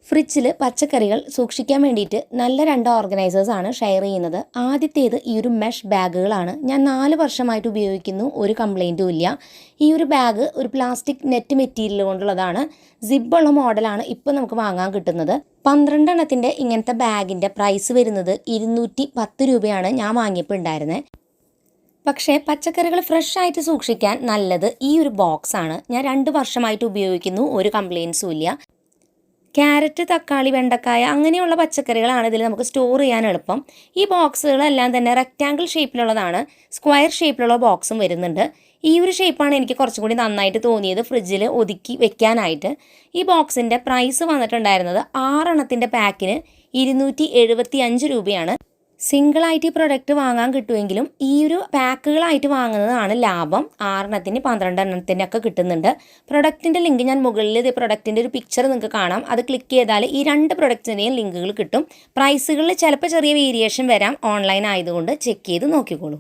ഫ്രിഡ്ജിൽ പച്ചക്കറികൾ സൂക്ഷിക്കാൻ വേണ്ടിയിട്ട് നല്ല 2 ഓർഗനൈസേഴ്സാണ് ഷെയർ ചെയ്യുന്നത്. ആദ്യത്തേത് ഈ ഒരു മെഷ് ബാഗുകളാണ്. ഞാൻ 4 വർഷമായിട്ട് ഉപയോഗിക്കുന്നു, ഒരു കംപ്ലൈൻറ്റും ഇല്ല. ഈ ഒരു ബാഗ് ഒരു പ്ലാസ്റ്റിക് നെറ്റ് മെറ്റീരിയൽ കൊണ്ടുള്ളതാണ്. സിബുള്ള മോഡലാണ് ഇപ്പോൾ നമുക്ക് വാങ്ങാൻ കിട്ടുന്നത്. 12 എണ്ണത്തിൻ്റെ ഇങ്ങനത്തെ ബാഗിൻ്റെ പ്രൈസ് വരുന്നത് 210 രൂപയാണ് ഞാൻ വാങ്ങിയപ്പോൾ ഉണ്ടായിരുന്നത്. പക്ഷേ പച്ചക്കറികൾ ഫ്രഷ് ആയിട്ട് സൂക്ഷിക്കാൻ നല്ലത് ഈ ഒരു ബോക്സാണ്. ഞാൻ 2 വർഷമായിട്ട് ഉപയോഗിക്കുന്നു, ഒരു കംപ്ലയിൻസും ഇല്ല. ക്യാരറ്റ്, തക്കാളി, വെണ്ടക്കായ അങ്ങനെയുള്ള പച്ചക്കറികളാണ് ഇതിൽ നമുക്ക് സ്റ്റോർ ചെയ്യാൻ എളുപ്പം. ഈ ബോക്സുകളെല്ലാം തന്നെ റെക്റ്റാങ്കിൾ ഷേപ്പിലുള്ളതാണ്. സ്ക്വയർ ഷേപ്പിലുള്ള ബോക്സും വരുന്നുണ്ട്. ഈ ഒരു ഷേപ്പാണ് എനിക്ക് കുറച്ചും കൂടി നന്നായിട്ട് തോന്നിയത് ഫ്രിഡ്ജിൽ ഒതുക്കി വെക്കാനായിട്ട്. ഈ ബോക്സിൻ്റെ പ്രൈസ് വന്നിട്ടുണ്ടായിരുന്നത് 6 എണ്ണത്തിൻ്റെ പാക്കിന് 275 രൂപയാണ്. സിംഗിളായിട്ട് ഈ പ്രൊഡക്റ്റ് വാങ്ങാൻ കിട്ടുമെങ്കിലും ഈ ഒരു പാക്കുകളായിട്ട് വാങ്ങുന്നതാണ് ലാഭം. 6 എണ്ണത്തിന് 12 എണ്ണത്തിനൊക്കെ കിട്ടുന്നുണ്ട്. പ്രൊഡക്റ്റിൻ്റെ ലിങ്ക് ഞാൻ മുകളിൽ ഇത് പ്രൊഡക്റ്റിൻ്റെ ഒരു പിക്ചർ നിങ്ങൾക്ക് കാണാം. അത് ക്ലിക്ക് ചെയ്താൽ ഈ 2 പ്രൊഡക്റ്റ്സിൻ്റെയും ലിങ്കുകൾ കിട്ടും. പ്രൈസുകളിൽ ചിലപ്പോൾ ചെറിയ വേരിയേഷൻ വരാം, ഓൺലൈൻ ആയതുകൊണ്ട് ചെക്ക് ചെയ്ത് നോക്കിക്കോളൂ.